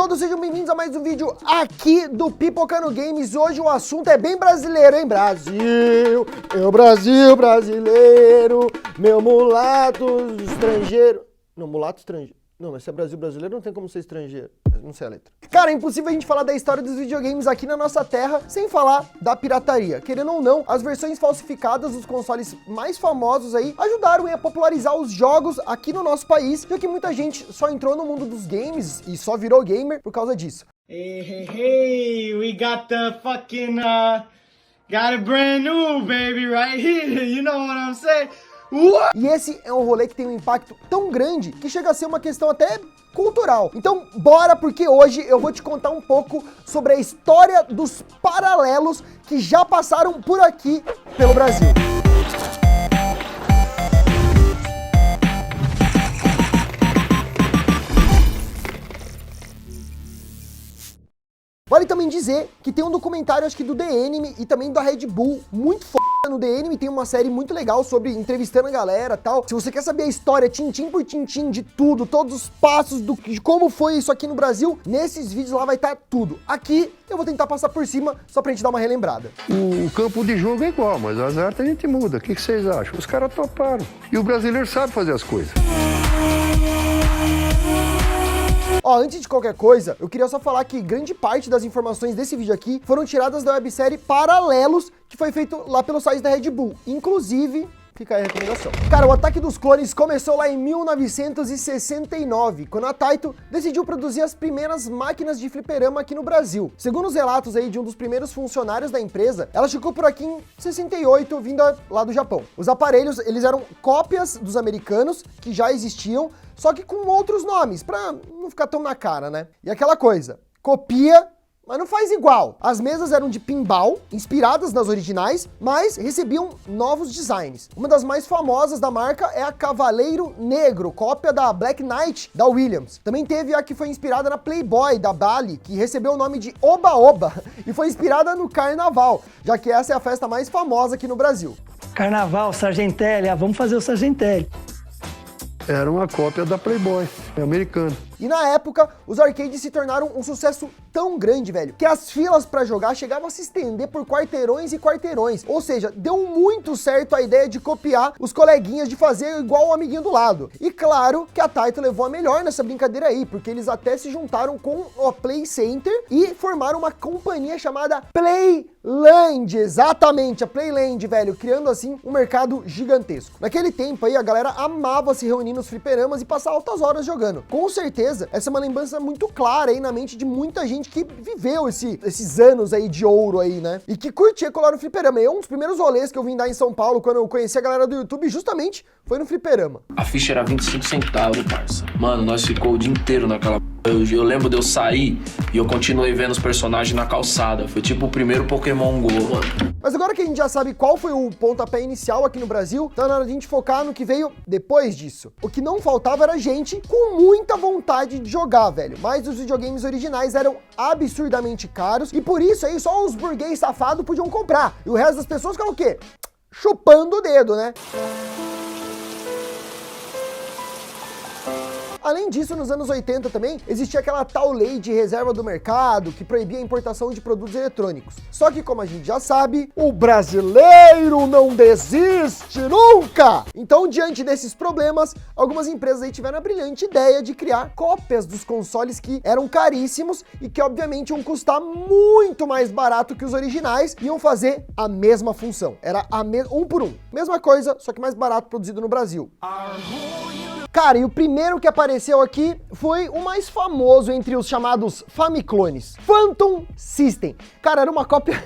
todos, sejam bem-vindos a mais um vídeo aqui do Pipocando Games. Hoje o assunto é bem brasileiro, hein? Brasil, meu Brasil brasileiro, meu mulato estrangeiro. Não, mulato estrangeiro. Não, mas se é Brasil brasileiro não tem como ser estrangeiro. Não sei a letra. Cara, é impossível a gente falar da história dos videogames aqui na nossa terra sem falar da pirataria. Querendo ou não, as versões falsificadas dos consoles mais famosos aí ajudaram a popularizar os jogos aqui no nosso país, já que muita gente só entrou no mundo dos games e só virou gamer por causa disso. Hey, we got the fucking, got a brand new baby right here, you know what I'm saying? E esse é um rolê que tem um impacto tão grande que chega a ser uma questão até cultural. Então, bora, porque hoje eu vou te contar um pouco sobre a história dos paralelos que já passaram por aqui pelo Brasil. Vale também dizer que tem um documentário, acho que do The Enemy e também da Red Bull, muito foda. No The Enemy tem uma série muito legal sobre entrevistando a galera e tal. Se você quer saber a história, tintim por tintim, de tudo, todos os passos de como foi isso aqui no Brasil, nesses vídeos lá vai estar tudo. Aqui eu vou tentar passar por cima só pra gente dar uma relembrada. O campo de jogo é igual, mas as artes a gente muda. O que vocês acham? Os caras toparam. E o brasileiro sabe fazer as coisas. Ó, antes de qualquer coisa, eu queria só falar que grande parte das informações desse vídeo aqui foram tiradas da websérie Paralelos, que foi feito lá pelo site da Red Bull. Inclusive, fica aí a recomendação. Cara, o ataque dos clones começou lá em 1969, quando a Taito decidiu produzir as primeiras máquinas de fliperama aqui no Brasil. Segundo os relatos aí de um dos primeiros funcionários da empresa, ela chegou por aqui em 68, vinda lá do Japão. Os aparelhos, eles eram cópias dos americanos, que já existiam, só que com outros nomes, pra não ficar tão na cara, né? E aquela coisa, copia, mas não faz igual. As mesas eram de pinball, inspiradas nas originais, mas recebiam novos designs. Uma das mais famosas da marca é a Cavaleiro Negro, cópia da Black Knight, da Williams. Também teve a que foi inspirada na Playboy, da Bally, que recebeu o nome de Oba Oba, e foi inspirada no Carnaval, já que essa é a festa mais famosa aqui no Brasil. Carnaval, Sargentelli, vamos fazer o Sargentelli. Era uma cópia da Playboy, americana. E na época, os arcades se tornaram um sucesso tão grande, velho, que as filas pra jogar chegavam a se estender por quarteirões e quarteirões. Ou seja, deu muito certo a ideia de copiar os coleguinhas, de fazer igual o amiguinho do lado. E claro que a Taito levou a melhor nessa brincadeira aí, porque eles até se juntaram com o Play Center e formaram uma companhia chamada Playland. Exatamente, a Playland, velho, criando assim um mercado gigantesco. Naquele tempo aí, a galera amava se reunir nos fliperamas e passar altas horas jogando. Com certeza, essa é uma lembrança muito clara aí na mente de muita gente que viveu esses anos aí de ouro aí, né? E que curtia colar no fliperama. E um dos primeiros rolês que eu vim dar em São Paulo, quando eu conheci a galera do YouTube, justamente foi no fliperama. A ficha era 25 centavos, parça. Mano, nós ficou o dia inteiro naquela... Eu lembro de eu sair e eu continuei vendo os personagens na calçada. Foi tipo o primeiro Pokémon Go, mano. Mas agora que a gente já sabe qual foi o pontapé inicial aqui no Brasil, tá na hora de a gente focar no que veio depois disso. O que não faltava era gente com muita vontade de jogar, velho. Mas os videogames originais eram absurdamente caros e por isso aí só os burguês safados podiam comprar. E o resto das pessoas ficavam o quê? Chupando o dedo, né? Além disso, nos anos 80 também, existia aquela tal lei de reserva do mercado que proibia a importação de produtos eletrônicos. Só que, como a gente já sabe, o brasileiro não desiste nunca! Então, diante desses problemas, algumas empresas aí tiveram a brilhante ideia de criar cópias dos consoles que eram caríssimos e que, obviamente, iam custar muito mais barato que os originais e iam fazer a mesma função. Era um por um. Mesma coisa, só que mais barato, produzido no Brasil. Cara, e o primeiro que apareceu aqui foi o mais famoso entre os chamados Famiclones, Phantom System. Cara, era uma cópia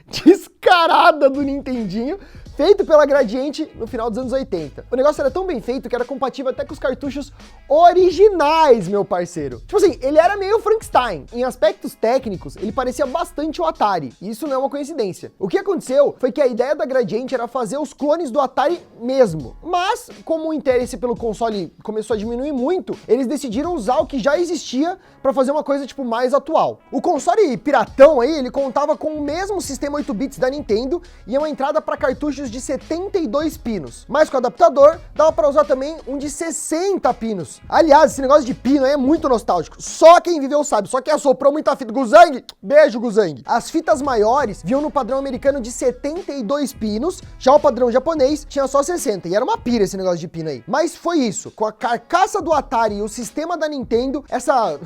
descarada do Nintendinho, feito pela Gradiente no final dos anos 80. O negócio era tão bem feito que era compatível até com os cartuchos originais, meu parceiro. Tipo assim, ele era meio Frankenstein. Em aspectos técnicos, ele parecia bastante o Atari. E isso não é uma coincidência. O que aconteceu foi que a ideia da Gradiente era fazer os clones do Atari mesmo. Mas, como o interesse pelo console começou a diminuir muito, eles decidiram usar o que já existia para fazer uma coisa, tipo, mais atual. O console piratão aí, ele contava com o mesmo sistema 8 bits da Nintendo e uma entrada para cartuchos vídeos de 72 pinos, mas com o adaptador dava para usar também um de 60 pinos. Aliás, esse negócio de pino aí é muito nostálgico, só quem viveu sabe, só quem assoprou muita fita. Guzang, beijo Guzang. As fitas maiores vinham no padrão americano de 72 pinos, já o padrão japonês tinha só 60, e era uma pira esse negócio de pino aí. Mas foi isso, com a carcaça do Atari e o sistema da Nintendo, essa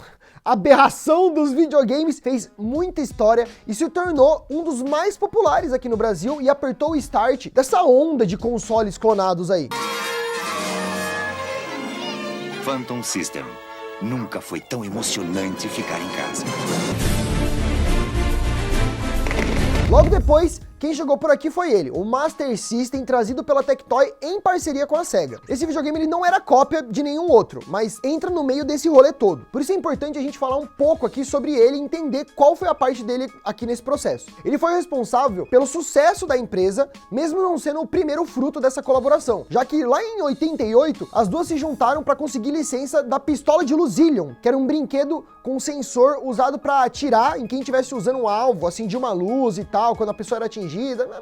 aberração dos videogames fez muita história e se tornou um dos mais populares aqui no Brasil e apertou o start dessa onda de consoles clonados aí. Phantom System. Nunca foi tão emocionante ficar em casa. Logo depois, quem chegou por aqui foi ele, o Master System, trazido pela Tectoy em parceria com a Sega. Esse videogame ele não era cópia de nenhum outro, mas entra no meio desse rolê todo. Por isso é importante a gente falar um pouco aqui sobre ele e entender qual foi a parte dele aqui nesse processo. Ele foi o responsável pelo sucesso da empresa, mesmo não sendo o primeiro fruto dessa colaboração, já que lá em 88, as duas se juntaram para conseguir licença da pistola de Luzillion, que era um brinquedo com sensor usado para atirar em quem estivesse usando um alvo, acendia uma luz e tal, quando a pessoa era atingida.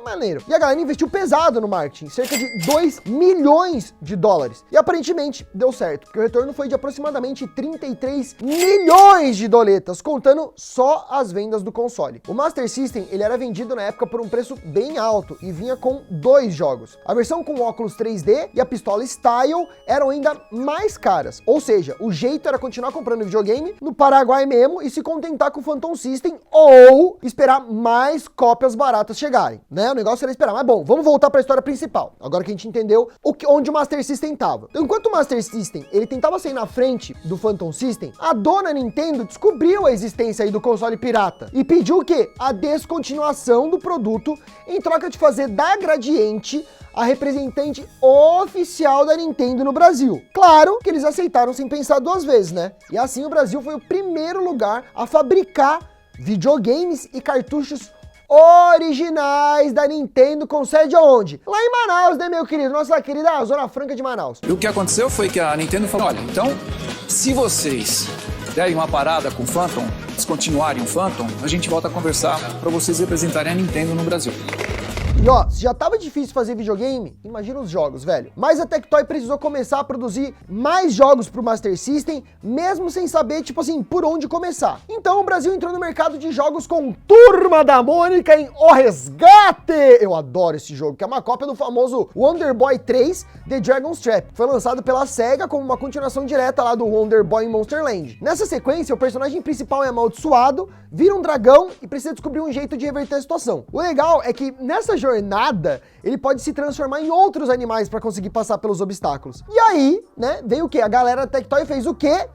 Maneiro. E a galera investiu pesado no marketing, cerca de 2 milhões de dólares. E aparentemente deu certo, porque o retorno foi de aproximadamente 33 milhões de doletas, contando só as vendas do console. O Master System, ele era vendido na época por um preço bem alto e vinha com 2 jogos. A versão com óculos 3D e a pistola Style eram ainda mais caras. Ou seja, o jeito era continuar comprando videogame no Paraguai mesmo e se contentar com o Phantom System ou esperar mais cópias baratas chegarem, né? O negócio era esperar. Mas bom, vamos voltar para a história principal. Agora que a gente entendeu onde o Master System estava. Então, enquanto o Master System ele tentava sair na frente do Phantom System, a dona Nintendo descobriu a existência aí do console pirata e pediu o quê? A descontinuação do produto em troca de fazer da Gradiente a representante oficial da Nintendo no Brasil. Claro que eles aceitaram sem pensar 2 vezes, né? E assim o Brasil foi o primeiro lugar a fabricar videogames e cartuchos originais da Nintendo, com sede aonde? Lá em Manaus, né, meu querido? Nossa querida Zona Franca de Manaus. E o que aconteceu foi que a Nintendo falou, olha, então, se vocês derem uma parada com o Phantom, descontinuarem o Phantom, a gente volta a conversar para vocês representarem a Nintendo no Brasil. E ó, se já tava difícil fazer videogame, imagina os jogos, velho. Mas a Tectoy precisou começar a produzir mais jogos pro Master System, mesmo sem saber, tipo assim, por onde começar. Então o Brasil entrou no mercado de jogos com Turma da Mônica em O Resgate! Eu adoro esse jogo, que é uma cópia do famoso Wonder Boy 3 The Dragon's Trap. Foi lançado pela Sega como uma continuação direta lá do Wonder Boy em Monster Land. Nessa sequência, o personagem principal é amaldiçoado, vira um dragão e precisa descobrir um jeito de reverter a situação. O legal é que nessa jornada, ele pode se transformar em outros animais para conseguir passar pelos obstáculos. E aí, né, veio o quê? A galera da Tectoy fez o quê?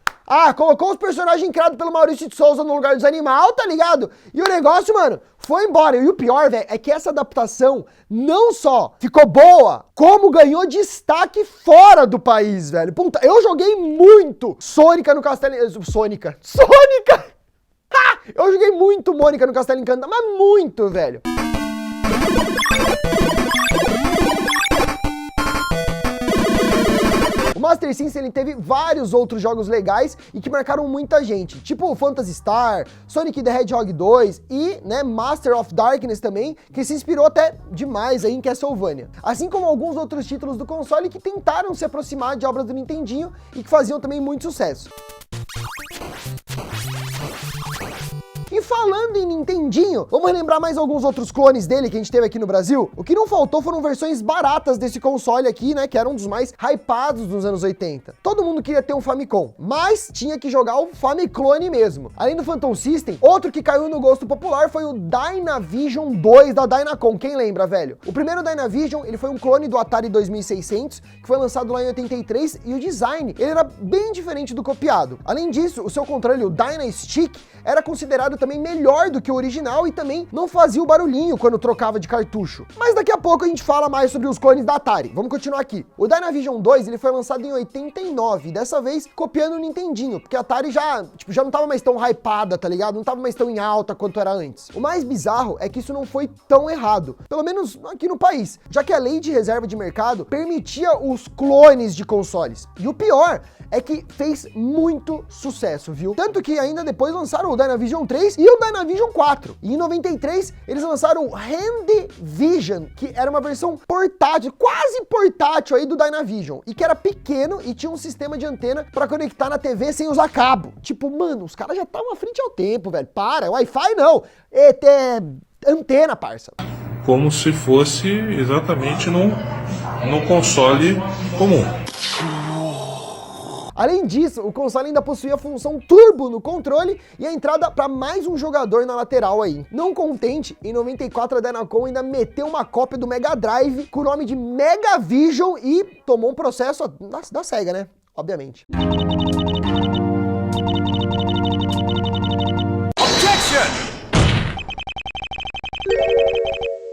Colocou os personagens criados pelo Maurício de Souza no lugar dos animais, tá ligado? E o negócio, mano, foi embora. E o pior, velho, é que essa adaptação não só ficou boa, como ganhou destaque fora do país, velho. Puta, eu joguei muito Sônica no Castelo... Sônica! Eu joguei muito Mônica no Castelo Encantado, mas muito, velho. O Master System ele teve vários outros jogos legais e que marcaram muita gente, tipo o Phantasy Star, Sonic the Hedgehog 2 e, né, Master of Darkness também, que se inspirou até demais aí em Castlevania. Assim como alguns outros títulos do console que tentaram se aproximar de obras do Nintendinho e que faziam também muito sucesso. E falando em Nintendinho, vamos relembrar mais alguns outros clones dele que a gente teve aqui no Brasil? O que não faltou foram versões baratas desse console aqui, né, que era um dos mais hypados dos anos 80. Todo mundo queria ter um Famicom, mas tinha que jogar o Famiclone mesmo. Além do Phantom System, outro que caiu no gosto popular foi o Dynavision 2 da Dynacon. Quem lembra, velho? O primeiro Dynavision, ele foi um clone do Atari 2600, que foi lançado lá em 83, e o design, ele era bem diferente do copiado. Além disso, o seu controle, o Dynastick, era considerado também melhor do que o original e também não fazia o barulhinho quando trocava de cartucho. Mas daqui a pouco a gente fala mais sobre os clones da Atari. Vamos continuar aqui. O Dynavision 2, ele foi lançado em 89, dessa vez copiando o Nintendinho, porque a Atari já não tava mais tão hypada, tá ligado? Não tava mais tão em alta quanto era antes. O mais bizarro é que isso não foi tão errado, pelo menos aqui no país, já que a lei de reserva de mercado permitia os clones de consoles. E o pior é que fez muito sucesso, viu? Tanto que ainda depois lançaram o Dynavision 3 e o Dynavision 4. E em 93, eles lançaram o Handyvision, que era uma versão portátil, quase portátil aí do Dynavision, e que era pequeno e tinha um sistema de antena para conectar na TV sem usar cabo. Tipo, mano, os caras já estavam à frente ao tempo, velho. Para, Wi-Fi não. É antena, parça. Como se fosse exatamente no console comum. Além disso, o console ainda possuía a função turbo no controle e a entrada para mais um jogador na lateral aí. Não contente, em 94 a Dynacon ainda meteu uma cópia do Mega Drive com o nome de Megavision e tomou um processo da SEGA, né? Obviamente.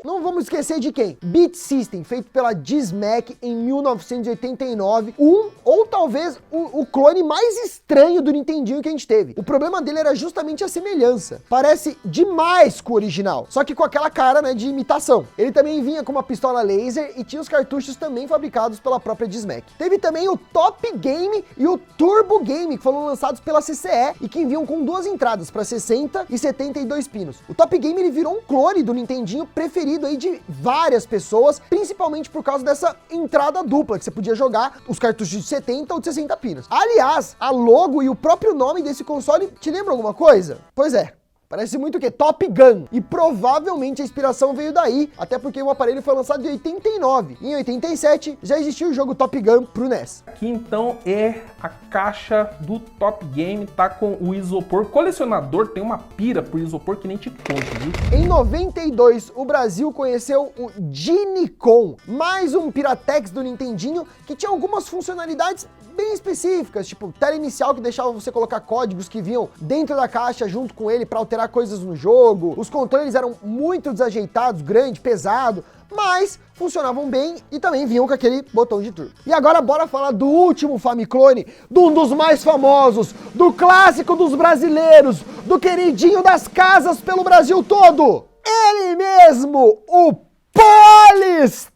Não vamos esquecer de quem? Beat System, feito pela Dismac em 1989, ou talvez o clone mais estranho do Nintendinho que a gente teve. O problema dele era justamente a semelhança. Parece demais com o original, só que com aquela cara, né, de imitação. Ele também vinha com uma pistola laser e tinha os cartuchos também fabricados pela própria Dismac. Teve também o Top Game e o Turbo Game, que foram lançados pela CCE e que vinham com duas entradas para 60 e 72 pinos. O Top Game ele virou um clone do Nintendinho preferido aí de várias pessoas, principalmente por causa dessa entrada dupla, que você podia jogar os cartuchos de 70 ou de 60 pinos. Aliás, a logo e o próprio nome desse console te lembram alguma coisa? Pois é. Parece muito o quê? Top Gun. E provavelmente a inspiração veio daí, até porque o aparelho foi lançado em 89. E em 87 já existia o jogo Top Gun pro NES. Aqui então é a caixa do Top Game, tá com o isopor. Colecionador tem uma pira por isopor que nem te conto, viu? Em 92, o Brasil conheceu o Gini-Con, mais um Piratex do Nintendinho que tinha algumas funcionalidades bem específicas, tipo tela inicial que deixava você colocar códigos que vinham dentro da caixa junto com ele para alterar coisas no jogo. Os controles eram muito desajeitados, grande, pesado, mas funcionavam bem e também vinham com aquele botão de turbo. E agora bora falar do último Famiclone, de um dos mais famosos, do clássico dos brasileiros, do queridinho das casas pelo Brasil todo. Ele mesmo, o PlayStation!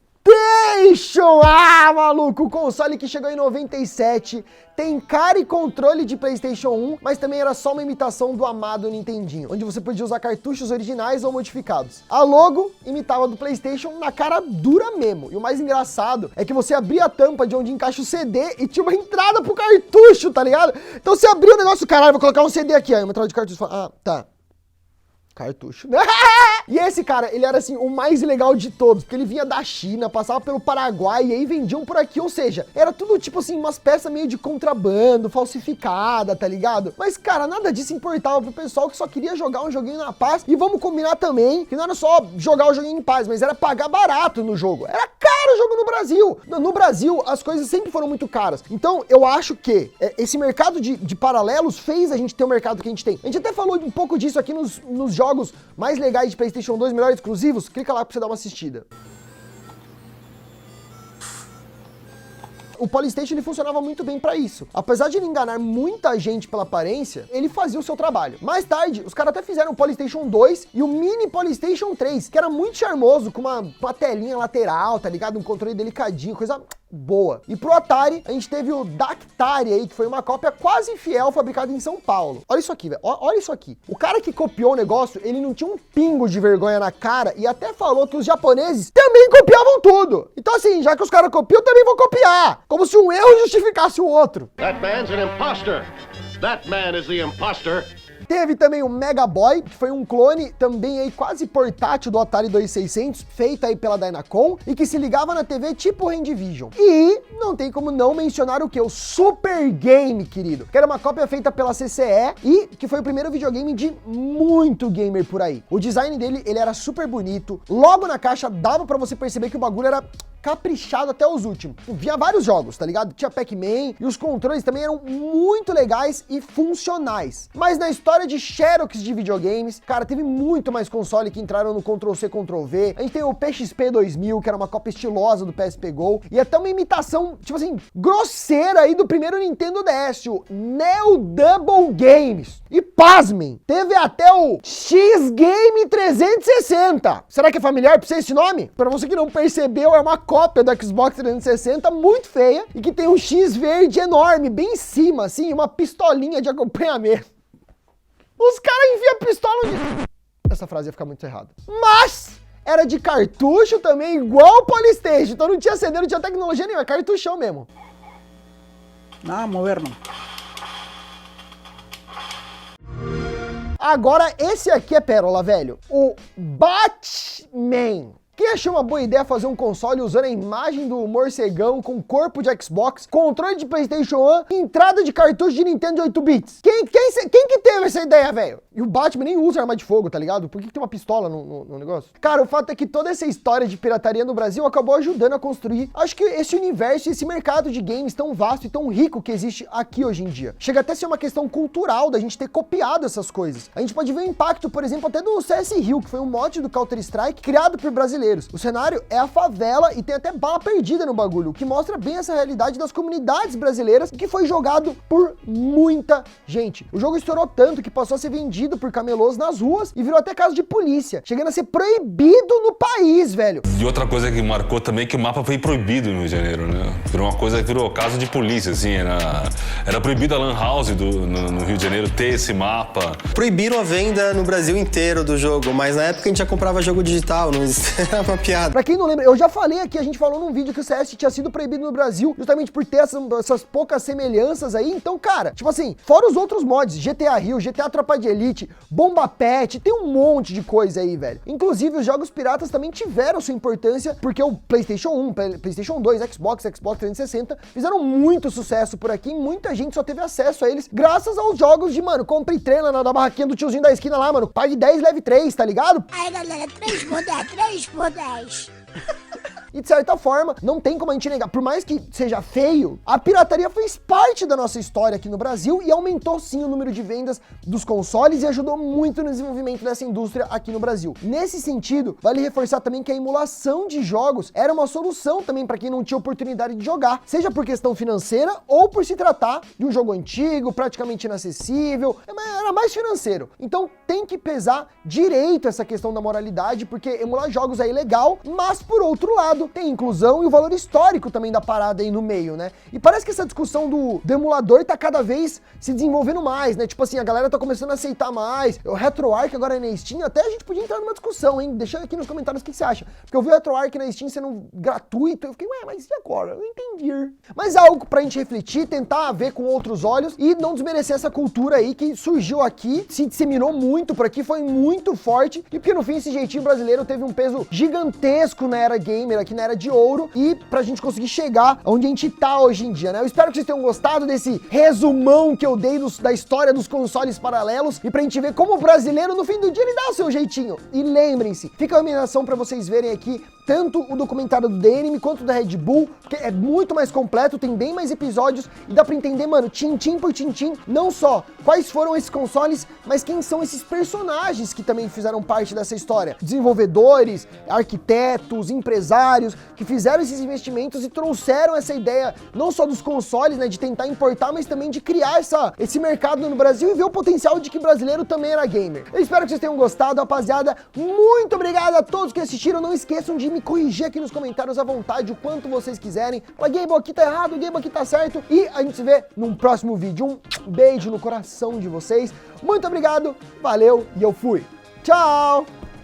Ah, maluco, o console que chegou em 97, tem cara e controle de PlayStation 1, mas também era só uma imitação do amado Nintendinho, onde você podia usar cartuchos originais ou modificados. A logo imitava do PlayStation na cara dura mesmo, e o mais engraçado é que você abria a tampa de onde encaixa o CD e tinha uma entrada pro cartucho, tá ligado? Então você abria o negócio, caralho, vou colocar um CD aqui, aí uma entrada de cartucho, fala, ah, tá. Cartucho. E esse cara, ele era assim, o mais legal de todos, porque ele vinha da China, passava pelo Paraguai e aí vendiam por aqui, ou seja, era tudo tipo assim, umas peças meio de contrabando, falsificada, tá ligado? Mas cara, nada disso importava pro pessoal que só queria jogar um joguinho na paz, e vamos combinar também que não era só jogar o joguinho em paz, mas era pagar barato no jogo. Era caro o jogo no Brasil. No Brasil, as coisas sempre foram muito caras. Então, eu acho que esse mercado de paralelos fez a gente ter o mercado que a gente tem. A gente até falou um pouco disso aqui nos jogos mais legais de PlayStation 2, melhores exclusivos. Clica lá pra você dar uma assistida. O PlayStation ele funcionava muito bem para isso. Apesar de ele enganar muita gente pela aparência, ele fazia o seu trabalho. Mais tarde, os caras até fizeram o PlayStation 2 e o mini PlayStation 3, que era muito charmoso, com uma telinha lateral, tá ligado? Um controle delicadinho, coisa boa. E pro Atari, a gente teve o Dactari aí, que foi uma cópia quase fiel, fabricada em São Paulo. Olha isso aqui, velho. Olha isso aqui. O cara que copiou o negócio, ele não tinha um pingo de vergonha na cara e até falou que os japoneses também copiavam tudo. Então assim, já que os caras copiam, eu também vou copiar. Como se um erro justificasse o outro. That man's an imposter. That man is the imposter. Teve também o Mega Boy, que foi um clone também aí quase portátil do Atari 2600, feito aí pela Dynacon, e que se ligava na TV tipo Handyvision. E não tem como não mencionar o que? O Super Game, querido, que era uma cópia feita pela CCE e que foi o primeiro videogame de muito gamer por aí. O design dele, ele era super bonito, logo na caixa dava pra você perceber que o bagulho era caprichado até os últimos. Via vários jogos, tá ligado? Tinha Pac-Man e os controles também eram muito legais e funcionais. Mas na história de Xerox de videogames, cara, teve muito mais console que entraram no Ctrl-C, Ctrl-V. A gente tem o PXP 2000, que era uma cópia estilosa do PSP Go, e até uma imitação, tipo assim, grosseira aí do primeiro Nintendo DS, o Neo Double Games. E pasmem, teve até o X-Game 360. Será que é familiar pra você esse nome? Pra você que não percebeu, é uma cópia do Xbox 360 muito feia e que tem um X verde enorme, bem em cima, assim, uma pistolinha de acompanhamento. Os caras enfiam pistola onde... Essa frase ia ficar muito errada. Mas era de cartucho também, igual o Polystation. Então não tinha CD, não tinha tecnologia nenhuma, é cartuchão mesmo. Ah, moderno. Agora, esse aqui é pérola, velho. O Batman. Quem achou uma boa ideia fazer um console usando a imagem do morcegão com corpo de Xbox, controle de PlayStation 1 e entrada de cartucho de Nintendo de 8 bits? Quem que teve essa ideia, velho? E o Batman nem usa arma de fogo, tá ligado? Por que tem uma pistola no negócio? Cara, o fato é que toda essa história de pirataria no Brasil acabou ajudando a construir, acho que esse universo, esse mercado de games tão vasto e tão rico que existe aqui hoje em dia. Chega até a ser uma questão cultural da gente ter copiado essas coisas. A gente pode ver o impacto, por exemplo, até do CS Rio, que foi um mod do Counter-Strike criado por brasileiros. O cenário é a favela e tem até bala perdida no bagulho, o que mostra bem essa realidade das comunidades brasileiras que foi jogado por muita gente. O jogo estourou tanto que passou a ser vendido por camelôs nas ruas e virou até caso de polícia, chegando a ser proibido no país, velho. E outra coisa que marcou também é que o mapa foi proibido no Rio de Janeiro, né? Virou uma coisa que virou caso de polícia, assim, era proibido a Lan House no Rio de Janeiro ter esse mapa. Proibiram a venda no Brasil inteiro do jogo, mas na época a gente já comprava jogo digital, não era uma piada. Pra quem não lembra, eu já falei aqui, a gente falou num vídeo que o CS tinha sido proibido no Brasil justamente por ter essas poucas semelhanças aí. Então, cara, tipo assim, fora os outros mods, GTA Rio, GTA Tropa de Elite, Bomba Pet, tem um monte de coisa aí, velho. Inclusive, os jogos piratas também tiveram sua importância, porque o PlayStation 1, PlayStation 2, Xbox 360 fizeram muito sucesso por aqui e muita gente só teve acesso a eles graças aos jogos de, mano, compre e treina na barraquinha do tiozinho da esquina lá, mano, pague 10, leve 3, tá ligado? Aí, galera, 3 por 10, 3 por 10. E de certa forma, não tem como a gente negar, por mais que seja feio, a pirataria fez parte da nossa história aqui no Brasil e aumentou sim o número de vendas dos consoles e ajudou muito no desenvolvimento dessa indústria aqui no Brasil. Nesse sentido, vale reforçar também que a emulação de jogos era uma solução também para quem não tinha oportunidade de jogar, seja por questão financeira ou por se tratar de um jogo antigo, praticamente inacessível, era mais financeiro. Então tem que pesar direito essa questão da moralidade, porque emular jogos é ilegal, mas por outro lado, tem inclusão e o valor histórico também da parada aí no meio, né? E parece que essa discussão do emulador tá cada vez se desenvolvendo mais, né? Tipo assim, a galera tá começando a aceitar mais. O RetroArch agora é na Steam, até a gente podia entrar numa discussão, hein? Deixa aqui nos comentários o que você acha. Porque eu vi o RetroArch na Steam sendo gratuito, eu fiquei, ué, mas e agora? Eu não entendi. Mas é algo pra gente refletir, tentar ver com outros olhos e não desmerecer essa cultura aí que surgiu aqui, se disseminou muito por aqui, foi muito forte, e porque no fim esse jeitinho brasileiro teve um peso gigantesco na era gamer aqui, na era de ouro, e pra gente conseguir chegar onde a gente tá hoje em dia, né? Eu espero que vocês tenham gostado desse resumão que eu dei da história dos consoles paralelos, e pra gente ver como o brasileiro, no fim do dia, ele dá o seu jeitinho. E lembrem-se, fica a recomendação pra vocês verem aqui, tanto o documentário do DNM quanto da Red Bull, porque é muito mais completo, tem bem mais episódios, e dá pra entender, mano, tintim por tintim, não só quais foram esses consoles, mas quem são esses personagens que também fizeram parte dessa história. Desenvolvedores, arquitetos, empresários, que fizeram esses investimentos e trouxeram essa ideia, não só dos consoles, né, de tentar importar, mas também de criar esse mercado no Brasil e ver o potencial de que brasileiro também era gamer. Eu espero que vocês tenham gostado, rapaziada. Muito obrigado a todos que assistiram. Não esqueçam de me corrigir aqui nos comentários à vontade, o quanto vocês quiserem. O Game aqui tá errado, o Game aqui tá certo. E a gente se vê num próximo vídeo. Um beijo no coração de vocês. Muito obrigado, valeu e eu fui. Tchau!